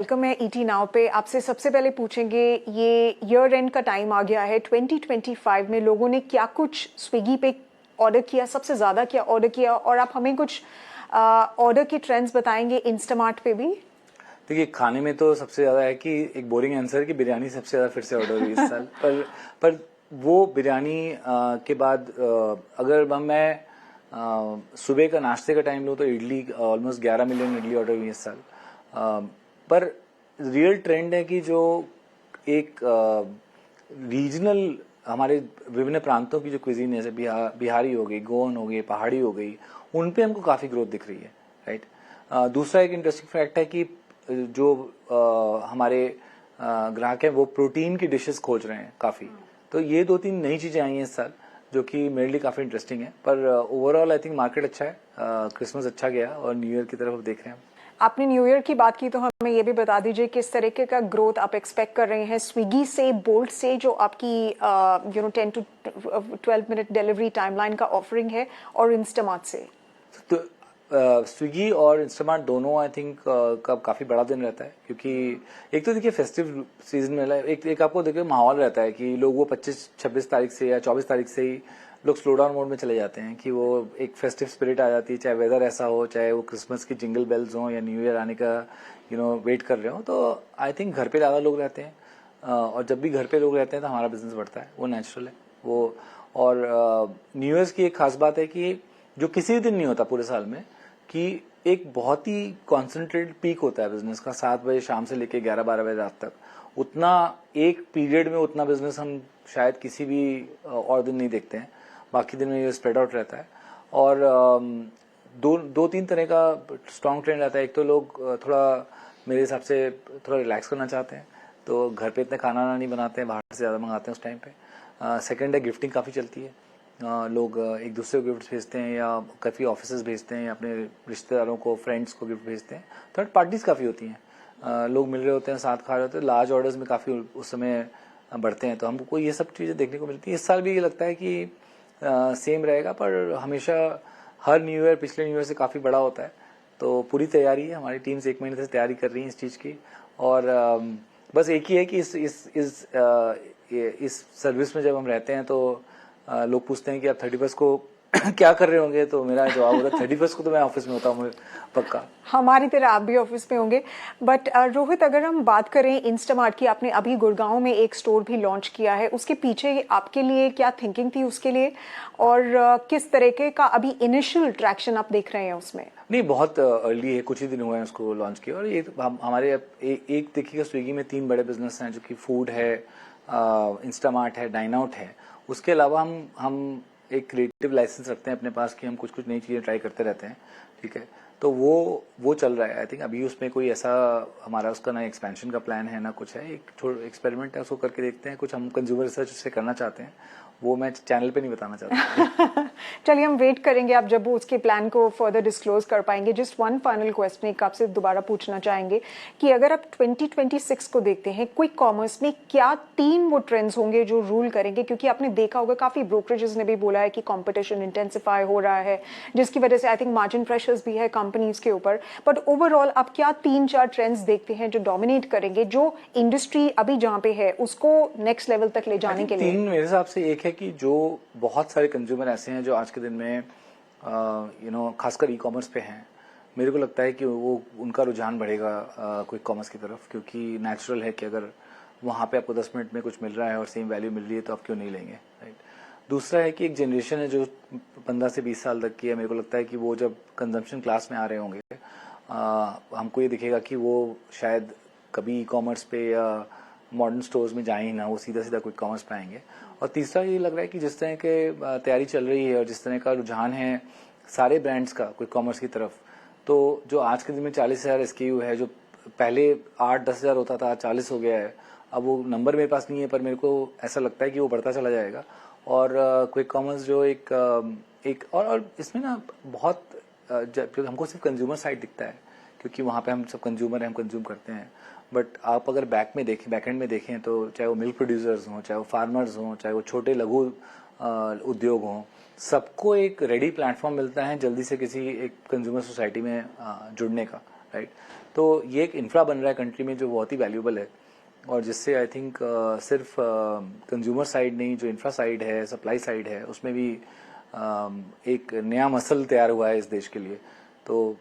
Welcome है ET now पे। आपसे सबसे पहले पूछेंगे, ये ईयर एंड का टाइम आ गया है 2025 में, लोगों ने क्या कुछ स्विगी पे ऑर्डर किया, सबसे ज़्यादा क्या ऑर्डर किया, और आप हमें कुछ ऑर्डर के ट्रेंड्स बताएंगे इंस्टामार्ट पे भी। देखिए, खाने में तो सबसे ज्यादा है कि एक बोरिंग आंसर कि बिरयानी सबसे ज्यादा फिर से ऑर्डर हुई इस साल। पर वो बिरयानी के बाद अगर मैं सुबह का नाश्ते का टाइम लूँ तो idli almost 11 million idli order हुई इस साल। पर रियल ट्रेंड है कि जो एक रीजनल हमारे विभिन्न प्रांतों की जो क्विजीन है, जैसे बिहारी हो गई, गोवन हो गई, पहाड़ी हो गई, उन पे हमको काफी ग्रोथ दिख रही है। राइट। दूसरा एक इंटरेस्टिंग फैक्ट है कि जो हमारे ग्राहक हैं वो प्रोटीन की डिशेस खोज रहे हैं काफी। तो ये 2-3 नई चीजें आई हैं इस साल जो कि मेरे लिए काफी इंटरेस्टिंग है। पर ओवरऑल आई थिंक मार्केट अच्छा है। क्रिसमस अच्छा गया और न्यू ईयर की तरफ अब देख रहे हैं। आपने न्यू ईयर की बात की तो हमें ये भी बता दीजिए किस तरीके का ग्रोथ आप एक्सपेक्ट कर रहे हैं स्विगी से, बोल्ट से, जो आपकी 10 to 12 मिनट डिलीवरी टाइमलाइन का ऑफरिंग है, और इंस्टामार्ट से। तो स्विगी और इंस्टामार्ट दोनों आई थिंक का काफी बड़ा दिन रहता है, क्योंकि एक तो देखिए फेस्टिव सीजन में एक आपको देखिए माहौल रहता है कि लोग वो 25-26 तारीख से या 24 तारीख से ही लोग स्लो डाउन मोड में चले जाते हैं, कि वो एक फेस्टिव स्पिरिट आ जाती है, चाहे वेदर ऐसा हो, चाहे वो क्रिसमस की जिंगल बेल्स हो या न्यू ईयर आने का वेट कर रहे हो। तो आई थिंक घर पे ज्यादा लोग रहते हैं, और जब भी घर पे लोग रहते हैं तो हमारा बिजनेस बढ़ता है, वो नेचुरल है वो। और न्यू ईयर की एक खास बात है कि जो किसी दिन नहीं होता पूरे साल में, कि एक बहुत ही कॉन्सेंट्रेटेड पीक होता है बिजनेस का, 7 बजे शाम से लेके 11-12 बजे रात तक। उतना एक पीरियड में उतना बिजनेस हम शायद किसी भी और दिन नहीं देखते हैं। बाकी दिन में ये स्प्रेड आउट रहता है। और दो तीन तरह का स्ट्रॉन्ग ट्रेंड रहता है। एक तो लोग थोड़ा मेरे हिसाब से थोड़ा रिलैक्स करना चाहते हैं, तो घर पे इतना खाना नहीं बनाते हैं, बाहर से ज़्यादा मंगाते हैं उस टाइम पे। सेकेंड है गिफ्टिंग काफ़ी चलती है। लोग एक दूसरे को गिफ्ट भेजते हैं, या काफ़ी ऑफिस भेजते हैं, या अपने रिश्तेदारों को, फ्रेंड्स को गिफ्ट भेजते हैं। थर्ड पार्टीज काफ़ी होती हैं, लोग मिल रहे होते हैं, साथ खा रहे होते हैं, लार्ज ऑर्डर्स में काफ़ी उस समय बढ़ते हैं। तो हमको ये सब चीज़ें देखने को मिलती है। इस साल भी ये लगता है कि सेम रहेगा, पर हमेशा हर न्यू ईयर पिछले न्यू ईयर से काफ़ी बड़ा होता है। तो पूरी तैयारी है, हमारी टीम्स 1 महीने से तैयारी कर रही है इस चीज़ की। और बस एक ही है कि इस सर्विस में जब हम रहते हैं तो लोग पूछते हैं कि आप 31 को क्या कर रहे होंगे, तो मेरा जवाब होता है 31 को तो मैं ऑफिस में होता हूँ पक्का। हमारी तरह आप भी ऑफिस में होंगे। बट रोहित, अगर हम बात करें इंस्टामार्ट की, आपने अभी गुड़गांव में एक स्टोर भी लॉन्च किया है, उसके पीछे आपके लिए क्या थिंकिंग थी उसके लिए, और किस तरीके का अभी इनिशियल ट्रैक्शन आप देख रहे हैं उसमें? नहीं, बहुत अर्ली है, कुछ ही दिन हुए हैं उसको लॉन्च किया। और ये हमारे एक देखिएगा, स्विगी में 3 बड़े बिजनेस हैं, जो कि फूड है, इंस्टामार्ट है, डाइन आउट है। उसके अलावा हम एक क्रिएटिव लाइसेंस रखते हैं अपने पास कि हम कुछ कुछ नई चीजें ट्राई करते रहते हैं। ठीक है, तो वो चल रहा है। आई थिंक अभी उसमें कोई ऐसा हमारा उसका ना एक्सपेंशन का प्लान है ना कुछ है, एक छोटा एक्सपेरिमेंट है, उसको करके देखते हैं। कुछ हम कंज्यूमर रिसर्च उससे करना चाहते हैं, वो मैं चैनल पे नहीं बताना चाहता। चलिए, हम वेट करेंगे आप जब वो उसके प्लान को फर्दर डिस्क्लोज कर पाएंगे। जस्ट वन फाइनल क्वेश्चन एक आपसे दोबारा पूछना चाहेंगे कि अगर आप 2026 को देखते हैं, क्विक कॉमर्स में क्या 3 वो ट्रेंड्स होंगे जो रूल करेंगे? क्योंकि आपने देखा होगा काफी ब्रोकरेजेस ने भी बोला है कि कंपटीशन इंटेंसिफाई हो रहा है, जिसकी वजह से आई थिंक मार्जिन प्रेशर्स भी है कंपनीज के ऊपर। बट ओवरऑल आप क्या 3-4 ट्रेंड्स देखते हैं जो डोमिनेट करेंगे, जो इंडस्ट्री अभी जहां पे है उसको नेक्स्ट लेवल तक ले जाने के लिए? 3 मेरे हिसाब से एक है कि जो बहुत सारे कंज्यूमर ऐसे हैं जो आज के दिन में खासकर ई कॉमर्स पे हैं। मेरे को लगता है कि वो उनका रुझान बढ़ेगा क्विक कॉमर्स की तरफ, क्योंकि नेचुरल है कि अगर वहां पे आपको 10 मिनट में कुछ मिल रहा है और सेम वैल्यू मिल रही है तो आप क्यों नहीं लेंगे। राइट। दूसरा है कि एक जनरेशन है जो 15 से 20 साल तक की है। मेरे को लगता है कि वो जब कंजम्पशन क्लास में आ रहे होंगे, हमको ये दिखेगा कि वो शायद कभी ई कॉमर्स पे या मॉडर्न स्टोर्स में जाए ही ना, वो सीधा सीधा क्विक कॉमर्स पे आएंगे। और तीसरा ये लग रहा है कि जिस तरह के तैयारी चल रही है और जिस तरह का रुझान है सारे ब्रांड्स का क्विक कॉमर्स की तरफ, तो जो आज के दिन में 40,000 SKU है, जो पहले 8-10 हजार होता था, 40 हो गया है। अब वो नंबर मेरे पास नहीं है, पर मेरे को ऐसा लगता है कि वो बढ़ता चला जाएगा। और क्विक कॉमर्स जो एक और इसमें ना बहुत हमको सिर्फ कंज्यूमर साइड दिखता है, क्योंकि वहां पे हम सब कंज्यूमर हैं, हम कंज्यूम करते हैं। बट आप अगर बैकएंड में देखें तो चाहे वो मिल्क प्रोड्यूसर्स हों, चाहे वो फार्मर्स हों, चाहे वो छोटे लघु उद्योग हों, सबको एक रेडी प्लेटफॉर्म मिलता है जल्दी से किसी एक कंज्यूमर सोसाइटी में जुड़ने का। राइट। तो ये एक इंफ्रा बन रहा है कंट्री में जो बहुत ही वैल्यूएबल है, और जिससे आई थिंक सिर्फ कंज्यूमर साइड नहीं, जो इंफ्रा साइड है, सप्लाई साइड है, उसमें भी एक नया मसल तैयार हुआ है इस देश के लिए। तो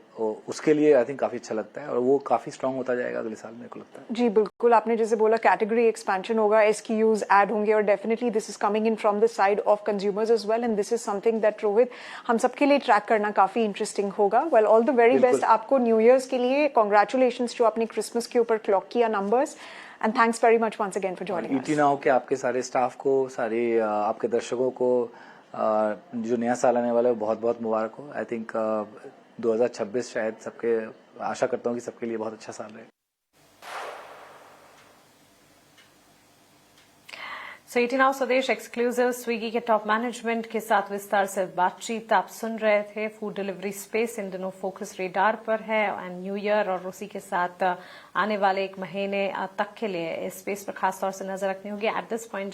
उसके लिए आई थिंक काफी अच्छा लगता है, और वो काफी स्ट्रांग होता जाएगा अगले साल, मेरे को लगता है। जी बिल्कुल, आपने जैसे बोला कैटेगरी एक्सपेंशन होगा, SKUs ऐड होंगे, और definitely this is coming in from the side of consumers as well, and this is something that Rohit हम सबके लिए ट्रैक करना काफी इंटरेस्टिंग होगा। Well, all the very best आपको न्यू ईयर्स के लिए। कॉन्ग्रेचुलेशंस जो आपने क्रिसमस के ऊपर क्लॉक किया numbers, and thanks very much once again for joining ET now के आपके सारे स्टाफ को, सारे आपके दर्शकों को जो नया साल आने वाला है बहुत बहुत मुबारक हो। आई थिंक 2026 शायद सबके, आशा करता हूँ कि सबके लिए बहुत अच्छा साल रहे। सो ET नाउ स्वदेश एक्सक्लूसिव स्विगी के टॉप मैनेजमेंट के साथ विस्तार से बातचीत आप सुन रहे थे। फूड डिलीवरी स्पेस इन दिनों फोकस रेडार पर है, एंड न्यू ईयर और उसी के साथ आने वाले एक महीने तक के लिए इस स्पेस पर खासतौर से नजर रखनी होगी। At this point